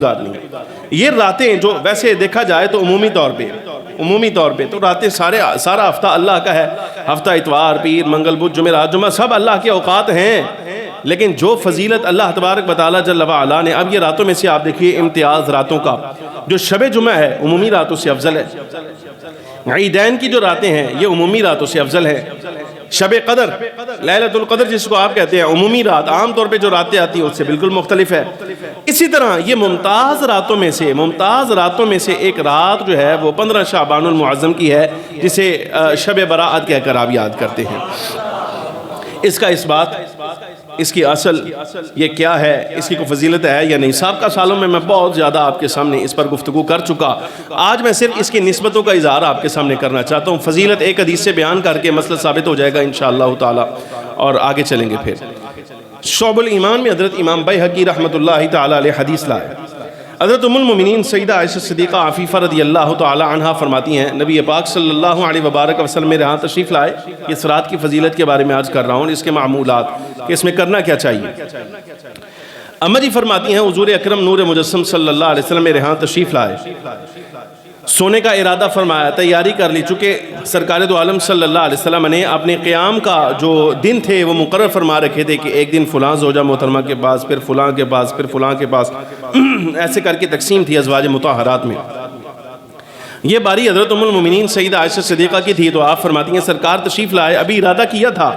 گزارنی ہے۔ یہ راتیں جو ویسے دیکھا جائے تو عمومی طور پہ تو راتیں سارا ہفتہ اللہ کا ہے، ہفتہ اتوار، پیر، منگل، بدھ، جمعرات، جمعہ سب اللہ کے اوقات ہیں، لیکن جو فضیلت اللہ تبارک و تعالیٰ جل وعلا نے، اب یہ راتوں میں سے آپ دیکھیے امتیاز راتوں کا، جو شب جمعہ ہے عمومی راتوں سے افضل ہے، عیدین کی جو راتیں ہیں یہ عمومی راتوں سے افضل ہے، شب قدر، لیلۃ القدر جس کو آپ کہتے ہیں، عمومی رات، عام طور پہ جو راتیں آتی ہیں اس سے بالکل مختلف ہے۔ اسی طرح یہ ممتاز راتوں میں سے ایک رات جو ہے وہ 15 شعبان المعظم کی ہے، جسے شب برات کہہ کر آپ یاد کرتے ہیں۔ اس کا اثبات، اس کی اصل یہ کیا ہے، اس کی کوئی فضیلت ہے یا نہیں، سابقہ سالوں میں بہت زیادہ آپ کے سامنے اس پر گفتگو کر چکا، آج میں صرف اس کی نسبتوں کا اظہار آپ کے سامنے کرنا چاہتا ہوں۔ فضیلت ایک حدیث سے بیان کر کے مسئلہ ثابت ہو جائے گا انشاءاللہ تعالی، اور آگے چلیں گے۔ پھر شعب الایمان میں حضرت امام بیہقی رحمۃ اللہ تعالی علیہ حدیث لائے، حضرت ام المؤمنین سیدہ عائشہ صدیقہ عفیفہ رضی اللہ تعالی عنہا فرماتی ہیں، نبی پاک صلی اللہ علیہ وبارک وسلم میرے ہاں تشریف لائے، اس رات کی فضیلت کے بارے میں آج کر رہا ہوں، اس کے معمولات کہ اس میں کرنا کیا چاہیے۔ اما جی فرماتی ہیں حضور اکرم نور مجسم صلی اللہ علیہ وسلم میرے ہاں تشریف لائے، سونے کا ارادہ فرمایا، تیاری کر لی، چونکہ سرکار دو عالم صلی اللہ علیہ وسلم نے اپنے قیام کا جو دن تھے وہ مقرر فرما رکھے تھے کہ ایک دن فلاں زوجہ محترمہ کے پاس، پھر فلاں کے پاس، پھر فلاں کے پاس، ایسے کر کے تقسیم تھی ازواج مطہرات میں۔ یہ باری حضرت ام المؤمنین سیدہ عائشہ صدیقہ کی تھی، تو آپ فرماتی ہیں سرکار تشریف لائے، ابھی ارادہ کیا تھا،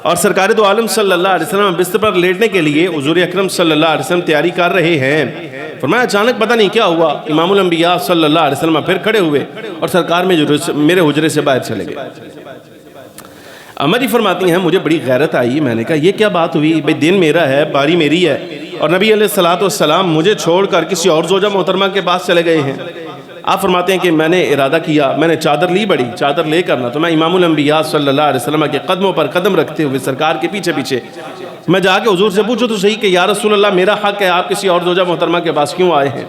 اور سرکار دو عالم صلی اللہ علیہ وسلم بستر پر لیٹنے کے لیے حضور اکرم صلی اللہ علیہ وسلم تیاری کر رہے ہیں۔ فرمایا اچانک پتہ نہیں کیا ہوا، امام الانبیاء صلی اللہ علیہ وسلم پھر کھڑے ہوئے اور سرکار میرے حجرے سے باہر چلے گئے۔ اما جی فرماتی ہیں مجھے بڑی غیرت آئی، میں نے کہا یہ کیا بات ہوئی، بھئی دن میرا ہے، باری میری ہے، اور نبی علیہ السلام مجھے چھوڑ کر کسی اور زوجہ محترمہ کے پاس چلے گئے ہیں۔ آپ فرماتے ہیں کہ میں نے ارادہ کیا، میں نے چادر لی، بڑی چادر لے کرنا، تو میں امام الانبیاء صلی اللہ علیہ وسلم کے قدموں پر قدم رکھتے ہوئے سرکار کے پیچھے پیچھے میں جا کے حضور سے پوچھو تو صحیح کہ یا رسول اللہ میرا حق ہے، آپ کسی اور زوجہ محترمہ کے پاس کیوں آئے ہیں؟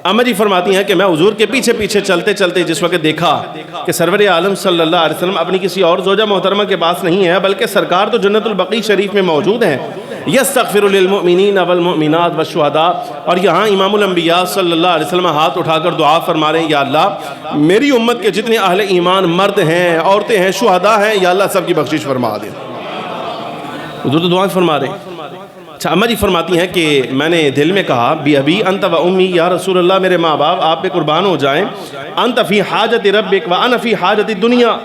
اما جی فرماتی ہیں کہ میں حضور کے پیچھے پیچھے چلتے چلتے جس وقت دیکھا کہ سرور عالم صلی اللہ علیہ وسلم اپنی کسی اور زوجہ محترمہ کے پاس نہیں ہے، بلکہ سرکار تو جنت البقیع شریف میں موجود ہیں، یستغفر للمؤمنین والمؤمنات والشہداء، اور یہاں امام الانبیاء صلی اللہ علیہ وسلم ہاتھ اٹھا کر دعا فرما رہے ہیں، یا اللہ میری امت کے جتنے اہل ایمان مرد ہیں، عورتیں ہیں، شہداء ہیں، یا اللہ سب کی بخشش فرما دے۔ حضور تو دعائیں فرما رہے ہیں۔ اچھا اما جی فرماتی ہیں کہ میں نے دل میں کہا بی ابی انت و امی، یا رسول اللہ میرے ماں باپ آپ پہ قربان ہو جائیں، انت فی حاجت ربک و انا فی حاجت الدنیا،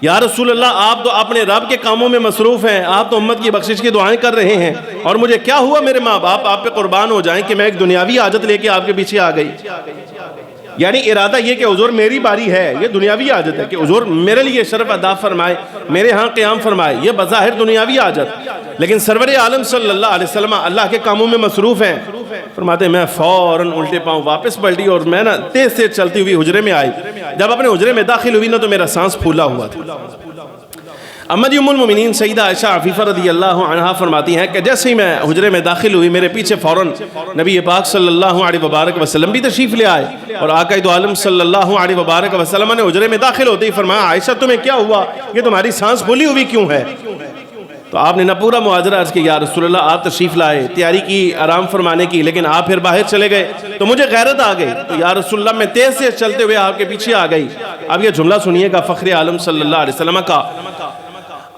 یا رسول اللہ آپ تو اپنے رب کے کاموں میں مصروف ہیں، آپ تو امت کی بخشش کی دعائیں کر رہے ہیں، اور مجھے کیا ہوا میرے ماں باپ آپ پہ قربان ہو جائیں کہ میں ایک دنیاوی حاجت لے کے آپ کے پیچھے آ گئی۔ یعنی ارادہ یہ کہ حضور میری باری ہے، یہ دنیاوی حاجت ہے کہ حضور میرے لیے شرف ادا فرمائے، میرے ہاں قیام فرمائے، یہ بظاہر دنیاوی حاجت، لیکن سرور عالم صلی اللہ علیہ وسلم اللہ کے کاموں میں مصروف ہیں۔ فرماتے ہیں میں فوراً الٹے پاؤں واپس پلٹی اور میں نا تیز سے چلتی ہوئی حجرے میں آئی، جب اپنے حجرے میں داخل ہوئی نا تو میرا سانس پھولا ہوا تھا۔ اما جی ام المؤمنین سیدہ عائشہ عفیفہ رضی اللہ عنہا فرماتی ہیں کہ جیسے ہی میں حجرے میں داخل ہوئی میرے پیچھے فوراً نبی پاک صلی اللہ علیہ وبارک وسلم بھی تشریف لے آئے، اور آقا دو عالم صلی اللہ علیہ وبارک وسلم نے حجرے میں داخل ہوتے ہی فرمایا عائشہ تمہیں کیا ہوا، یہ تمہاری سانس پھولی ہوئی کیوں ہے؟ تو آپ نے نہ پورا معاذرہ عرض کیا یا رسول اللہ آپ تشریف لائے، تیاری کی آرام فرمانے کی، لیکن آپ پھر باہر چلے گئے تو مجھے غیرت آ گئی، تو یا رسول اللہ میں تیز سے چلتے ہوئے آپ کے پیچھے آ گئی۔ اب یہ جملہ سنیے گا فخر عالم صلی اللہ علیہ وسلم کا،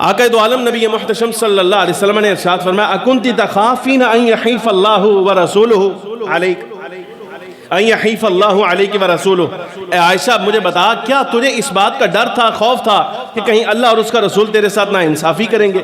آقا دو عالم نبی محتشم صلی اللہ علیہ وسلم نے ارشاد فرمایا اکنت تخافین ان یحیف اللہ ورسولہ علیک، ان یحیف اللہ علیک ورسولہ، اے عائشہ مجھے بتا کیا تجھے اس بات کا ڈر تھا، خوف تھا کہ کہیں اللہ اور اس کا رسول تیرے ساتھ ناانصافی کریں گے؟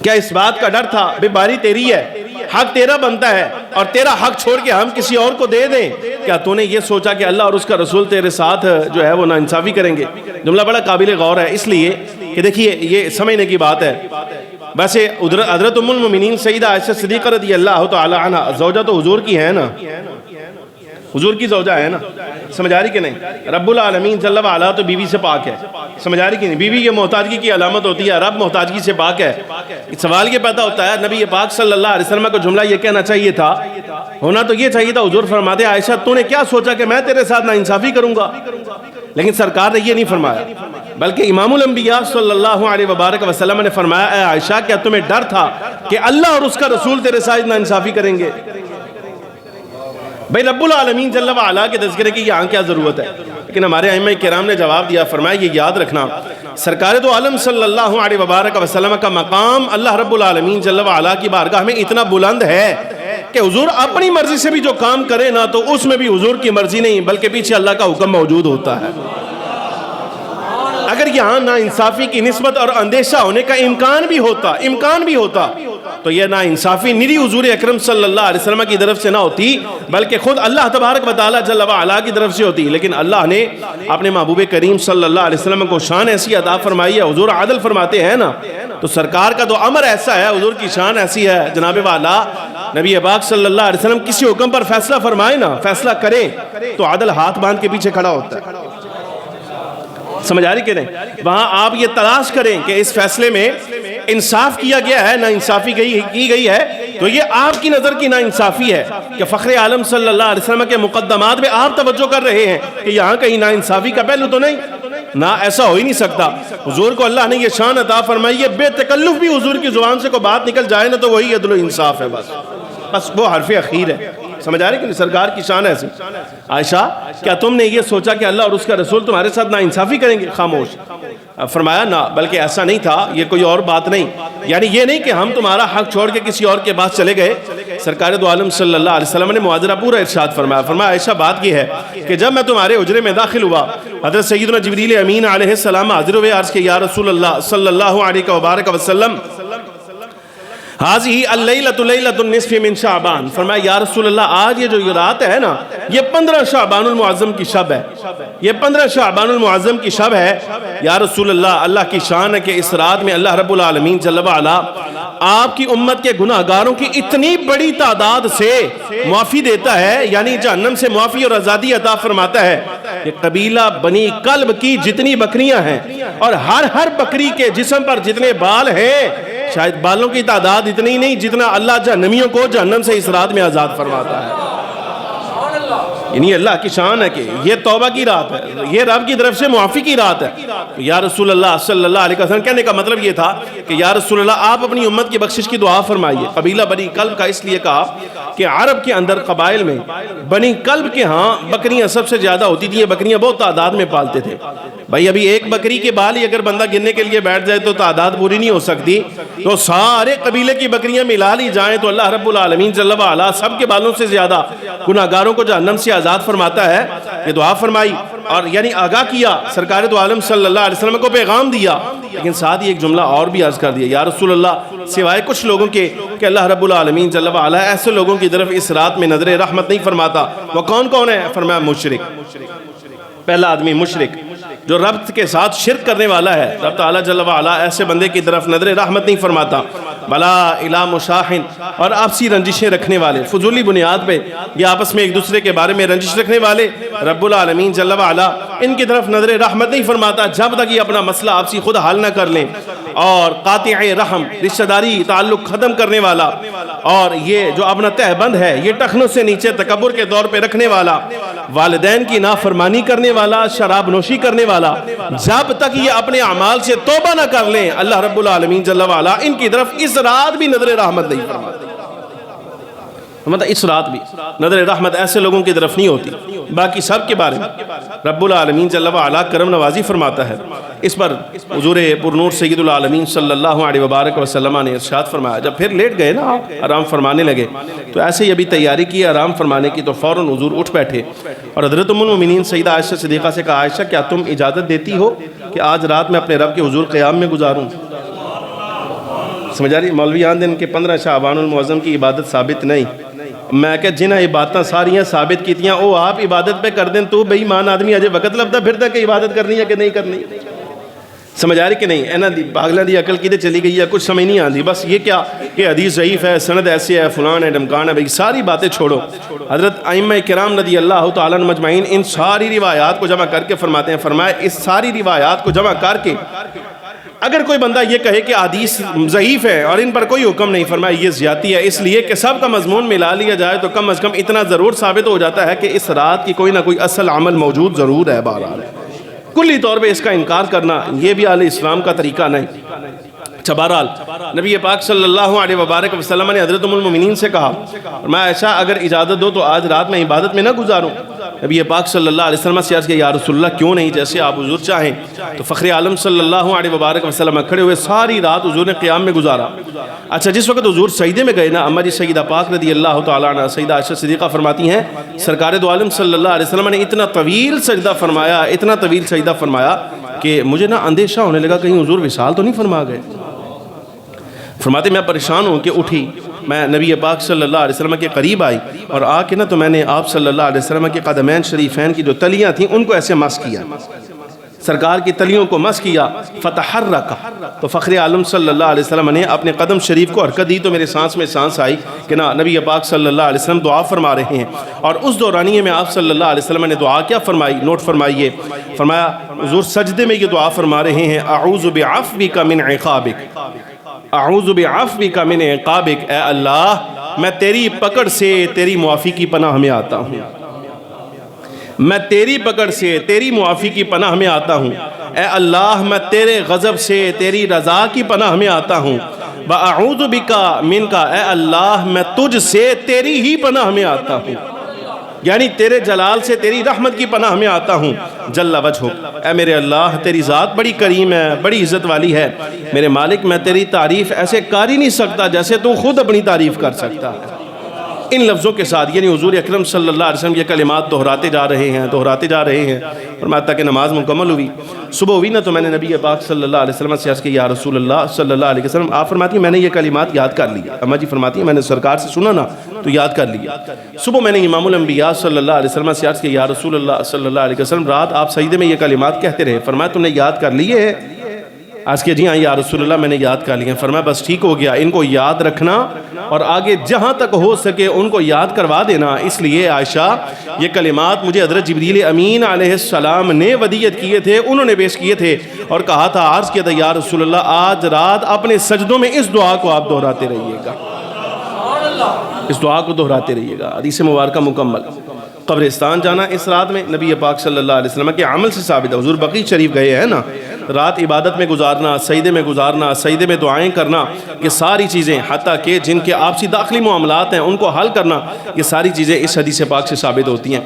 کیا اس بات کا ڈر تھا؟ بے باری تیری ہے، حق تیرا بنتا ہے، اور تیرا حق چھوڑ کے ہم کسی اور کو دے دیں، کیا تو نے یہ سوچا کہ اللہ اور اس کا رسول تیرے ساتھ جو ہے وہ ناانصافی کریں گے؟ جملہ بڑا قابل غور ہے، اس لیے کہ دیکھیے یہ سمجھنے کی بات ہے۔ ویسے حضرت ام المؤمنین سیدہ عائشہ صدیقہ رضی اللہ تعالی عنہ زوجہ تو حضور کی ہے نا، حضور کی زوجہ ہے نا، سمجھ آ رہی کہ نہیں؟ رب العالمین جل وعلا تو بیوی سے پاک ہے، سمجھ آ رہی کہ نہیں؟ بیوی کے محتاجگی کی علامت ہوتی ہے، رب محتاجگی سے پاک ہے۔ سوال یہ پیدا ہوتا ہے نبی پاک صلی اللہ علیہ وسلم کو جملہ یہ کہنا چاہیے تھا، ہونا تو یہ چاہیے تھا، حضور فرماتے عائشہ تو نے کیا سوچا کہ میں تیرے ساتھ ناانصافی کروں گا؟ لیکن سرکار نے یہ نہیں فرمایا، بلکہ امام الانبیاء صلی اللہ علیہ وبارک وسلم نے فرمایا اے عائشہ کیا تمہیں ڈر تھا کہ اللہ اور اس کا رسول تیرے ساتھ ناانصافی کریں گے؟ بھئی رب العالمین جل و علا کے تذکرے کی یہاں کیا ضرورت ہے؟ لیکن ہمارے ائمہ کرام نے جواب دیا، فرمایا یہ یاد رکھنا سرکار دو عالم صلی اللہ علیہ وبارک وسلم کا مقام اللہ رب العالمین جل و علا کی بارگاہ میں اتنا بلند ہے کہ حضور اپنی مرضی سے بھی جو کام کرے نا تو اس میں بھی حضور کی مرضی نہیں بلکہ پیچھے اللہ کا حکم موجود ہوتا ہے۔ اگر یہاں نا انصافی کی نسبت اور اندیشہ ہونے کا امکان بھی ہوتا تو یہ نا انصافی نری حضور اکرم صلی اللہ علیہ وسلم کی طرف سے نہ ہوتی بلکہ خود اللہ تبارک و تعالیٰ جل و علا کی طرف سے ہوتی۔ لیکن اللہ نے اپنے محبوب کریم صلی اللہ علیہ وسلم کو شان ایسی عطا فرمائی ہے، حضور عادل فرماتے ہیں نا، تو سرکار کا تو امر ایسا ہے، حضور کی شان ایسی ہے، جناب والا نبی پاک صلی اللہ علیہ وسلم کسی حکم پر فیصلہ فرمائے نا، فیصلہ کرے تو عادل ہاتھ باندھ کے پیچھے کھڑا ہوتا ہے۔ سمجھ آ رہی کہ نہیں؟ وہاں آپ یہ تلاش کریں کہ اس فیصلے میں انصاف کیا گیا ہے، نا انصافی کی گئی ہے، تو یہ آپ کی نظر کی نا انصافی ہے کہ فخر عالم صلی اللہ علیہ وسلم کے مقدمات میں آپ توجہ کر رہے ہیں کہ یہاں کہیں نا انصافی کا پہلو تو نہیں نا، ایسا ہو ہی نہیں سکتا۔ حضور کو اللہ نے یہ شان عطا فرمائی ہے، بے تکلف بھی حضور کی زبان سے کوئی بات نکل جائے نا تو وہی عدل و انصاف ہے، بس وہ حرف اخیر ہے۔ سمجھ آ رہی کہ سرکار کی شان ایسی۔ عائشہ کیا تم نے یہ سوچا کہ اللہ اور اس کا رسول تمہارے ساتھ نا انصافی کریں گے؟ خاموش۔ فرمایا نہ، بلکہ ایسا نہیں تھا، یہ کوئی اور بات نہیں، یعنی یہ نہیں کہ ہم تمہارا حق چھوڑ کے کسی اور کے پاس چلے گئے۔ سرکار دو عالم صلی اللہ علیہ وسلم نے معاذرہ پورا ارشاد فرمایا عائشہ بات یہ ہے کہ جب میں تمہارے حجرے میں داخل ہوا، حضرت سیدنا جبریل امین علیہ السلام حاضر ہوئے، عرض کہ یا رسول اللہ صلی اللہ علیہ وبارک وسلم هذه الليلة ليلة النصف من شعبان، فرمایا یا رسول اللہ آج یہ جو رات ہے نا یہ 15 شعبان المعظم کی شب ہے، یہ 15 شعبان المعظم کی شب ہے۔ یا رسول اللہ، اللہ کی شان ہے کہ اس رات میں اللہ رب العالمین جل و علا آپ کی امت کے گناہگاروں کی اتنی بڑی تعداد سے معافی دیتا ہے، یعنی جہنم سے معافی اور آزادی عطا فرماتا ہے کہ قبیلہ بنی کلب کی جتنی بکریاں ہیں اور ہر بکری کے جسم پر جتنے بال ہیں، شاید بالوں کی تعداد اتنی نہیں جتنا اللہ جہنمیوں کو جہنم سے اس رات میں آزاد فرماتا ہے۔ یعنی اللہ کی شان ہے کہ یہ توبہ کی رات ہے، یہ رب کی طرف سے معافی کی رات ہے۔ یا رسول اللہ صلی اللہ علیہ وسلم کہنے کا مطلب یہ تھا کہ یا رسول اللہ آپ اپنی امت کی بخشش کی دعا فرمائیے۔ قبیلہ بنی کلب کا اس لیے کہا کہ عرب کے اندر قبائل میں بنی کلب کے ہاں بکریاں سب سے زیادہ ہوتی تھی، یہ بکریاں بہت تعداد میں پالتے تھے۔ بھائی ابھی ایک بکری کے بال ہی اگر بندہ گننے کے لیے بیٹھ جائے تو تعداد پوری نہیں ہو سکتی، تو سارے قبیلے کی بکریاں ملا لی جائیں تو اللہ رب العالمین جل و علا سب کے بالوں سے زیادہ گناہگاروں کو جہنم سے آزاد فرماتا ہے۔ یہ دعا فرمائی اور یعنی آگاہ کیا، سرکار دو عالم صلی اللہ علیہ وسلم کو پیغام دیا، لیکن ساتھ ہی ایک جملہ اور بھی عرض کر دیا، یا رسول اللہ سوائے کچھ لوگوں کے کہ اللہ رب العالمین جل و علا ایسے لوگوں کی طرف اس رات میں نظر رحمت نہیں فرماتا۔ وہ کون ہے؟ فرمایا مشرک، پہلا آدمی مشرک جو رب کے ساتھ شرک کرنے والا ہے، رب تعالیٰ جل و علا ایسے بندے کی طرف نظر رحمت نہیں فرماتا۔ بلا الہ مشاحن، اور آپسی رنجشیں رکھنے والے، فضولی بنیاد پہ یہ آپس میں ایک دوسرے کے بارے میں رنجش رکھنے والے، رب العالمین جل و علا ان کی طرف نظر رحمت نہیں فرماتا جب تک یہ اپنا مسئلہ آپسی خود حل نہ کر لیں۔ اور قاطع رحم، رشتہ داری تعلق ختم کرنے والا، اور یہ جو اپنا تہ بند ہے یہ ٹخنوں سے نیچے تکبر کے دور پہ رکھنے والا، والدین کی نافرمانی کرنے والا، شراب نوشی کرنے والا، جب تک یہ اپنے اعمال سے توبہ نہ کر لیں اللہ رب العالمین جل و علا ان کی طرف اس رات بھی نظر رحمت نہیں فرماتے۔ مطلب اس رات بھی نظر رحمت ایسے لوگوں کی طرف نہیں ہوتی، باقی سب کے بارے میں رب العالمین جل و علا کرم نوازی فرماتا ہے۔ اس پر حضور پرنور سید العالمین صلی اللہ علیہ وبارک وسلم نے ارشاد فرمایا، جب پھر لیٹ گئے نا آرام فرمانے لگے تو ایسے ہی ابھی تیاری کی آرام فرمانے کی تو فوراً حضور اٹھ بیٹھے اور حضرت ام المؤمنین سیدہ عائشہ صدیقہ سے کہا، عائشہ کیا تم اجازت دیتی ہو کہ آج رات میں اپنے رب کے حضور قیام میں گزاروں؟ سمجھ آ رہی؟ مولویان دن کے 15 شعبان المعظم کی عبادت ثابت نہیں، میں کہ جنہیں عبادتاں ساریاں ثابت کیتیاں او آپ عبادت پہ کر دیں تو بے ایمان آدمی اجے وقت لبدا پھردا کہ عبادت کرنی ہے کہ نہیں کرنی۔ سمجھ آ رہی کہ نہیں؟ اینا دی پاگلوں دی عقل کدھر چلی گئی ہے، کچھ سمجھ نہیں آتی، بس یہ کیا کہ حدیث ضعیف ہے، سند ایسے ہے، فلان ہے، ڈمکان ہے، بھئی ساری باتیں چھوڑو۔ حضرت ائمہ کرام رضی اللہ تعالیٰ عنہ مجمعین ان ساری روایات کو جمع کر کے فرماتے ہیں، فرمایا اس ساری روایات کو جمع کر کے اگر کوئی بندہ یہ کہے کہ حدیث ضعیف ہے اور ان پر کوئی حکم نہیں، فرمایا یہ زیادتی ہے، اس لیے کہ سب کا مضمون ملا لیا جائے تو کم از کم اتنا ضرور ثابت ہو جاتا ہے کہ اس رات کی کوئی نہ کوئی اصل عمل موجود ضرور ہے۔ بہرحال کلی طور پہ اس کا انکار کرنا یہ بھی اہل اسلام کا طریقہ نہیں۔ اچھا بہرحال نبی پاک صلی اللہ علیہ وبارک وسلم نے حضرت ام المؤمنین سے کہا، میں ایسا اگر اجازت دو تو آج رات میں عبادت میں نہ گزاروں۔ نبی پاک صلی اللہ علیہ وسلم سے عرض کیا، یا رسول اللہ کیوں نہیں، جیسے آپ حضور چاہیں۔ تو فخر عالم صلی اللہ علیہ وبارک وسلم کھڑے ہوئے، ساری رات حضور نے قیام میں گزارا۔ اچھا جس وقت حضور سجدے میں گئے نا، اماں جی سیدہ پاک رضی اللہ تعالیٰ عنہ سیدہ عائشہ صدیقہ فرماتی ہیں سرکار دو عالم صلی اللہ علیہ وسلم نے اتنا طویل سجدہ فرمایا، اتنا طویل سجدہ فرمایا کہ مجھے نا اندیشہ ہونے لگا کہیں حضور وصال تو نہیں فرما گئے۔ فرماتے میں پریشان ہوں کہ اٹھی، میں نبی پاک صلی اللہ علیہ وسلم کے قریب آئی اور آ کے نا تو میں نے آپ صلی اللہ علیہ وسلم کے قدمین شریفین کی جو تلیاں تھیں ان کو ایسے مس کیا، سرکار کی تلیوں کو مس کیا۔ فتحرک، تو فخر عالم صلی اللہ علیہ وسلم نے اپنے قدم شریف کو حرکت دی تو میرے سانس میں سانس آئی کہ نا نبی پاک صلی اللہ علیہ وسلم دعا فرما رہے ہیں۔ اور اس دورانیے میں آپ صلی اللہ علیہ وسلم نے دعا کیا فرمائی، نوٹ فرمائیے، فرمایا حضور سجدے میں یہ دعا فرما رہے ہیں، اعوذ بعفوک من عقابک، اعوذ بعفوک من عقابک، اے اللہ میں تیری پکڑ سے تیری معافی کی پناہ میں آتا ہوں، میں تیری پکڑ سے تیری معافی کی پناہ میں آتا ہوں، اے اللہ میں تیرے غضب سے تیری رضا کی پناہ میں آتا ہوں، وَأَعُوذُ بِكَ مِنْكَ، اے اللہ میں تجھ سے تیری ہی پناہ میں آتا ہوں، یعنی تیرے جلال سے تیری رحمت کی پناہ میں آتا ہوں، جل وجہک، اے میرے اللہ تیری ذات بڑی کریم ہے، بڑی عزت والی ہے، میرے مالک میں تیری تعریف ایسے کر ہی نہیں سکتا جیسے تو خود اپنی تعریف کر سکتا ہے۔ ان لفظوں کے ساتھ یعنی حضور اکرم صلی اللہ علیہ وسلم یہ کلمات دہراتے جا رہے ہیں اور میں تک نماز مکمل ہوئی، صبح ہوئی نا تو میں نے نبی پاک صلی اللہ علیہ وسلم سے عرض کیا، یا رسول اللہ صلی اللہ علیہ وسلم، آپ فرماتی ہیں میں نے یہ کلمات یاد کر لی، اماں جی فرماتی ہیں میں نے سرکار سے سنا نا تو یاد کر لیا۔ صبح میں نے امام الانبیاء صلی اللہ علیہ وسلم سے عرض کیا، یا رسول اللہ صلی اللہ علیہ وسلم رات آپ سجدے میں یہ کلمات کہتے رہے، فرمایا تم نے یاد کر لیے ہیں؟ آج کے جی ہاں یا رسول اللہ میں نے یاد کر لیا۔ فرمایا بس ٹھیک ہو گیا، ان کو یاد رکھنا اور آگے جہاں تک ہو سکے ان کو یاد کروا دینا۔ اس لیے عائشہ یہ کلمات مجھے حضرت جبریل امین علیہ السلام نے ودیت کیے تھے، انہوں نے پیش کیے تھے اور کہا تھا، عرض کیا تھا، یا رسول اللہ آج رات اپنے سجدوں میں اس دعا کو آپ دہراتے رہیے گا، اس دعا کو دہراتے رہیے گا۔ حدیث مبارکہ مکمل۔ قبرستان جانا اس رات میں نبی پاک صلی اللہ علیہ وسلم کے عمل سے ثابت ہے۔ حضور بقیع شریف گئے ہیں نا، رات عبادت میں گزارنا، سجدے میں گزارنا، سجدے میں دعائیں کرنا، یہ ساری چیزیں حتیٰ کہ جن کے آپسی داخلی معاملات ہیں ان کو حل کرنا، یہ ساری چیزیں اس حدیث پاک سے ثابت ہوتی ہیں۔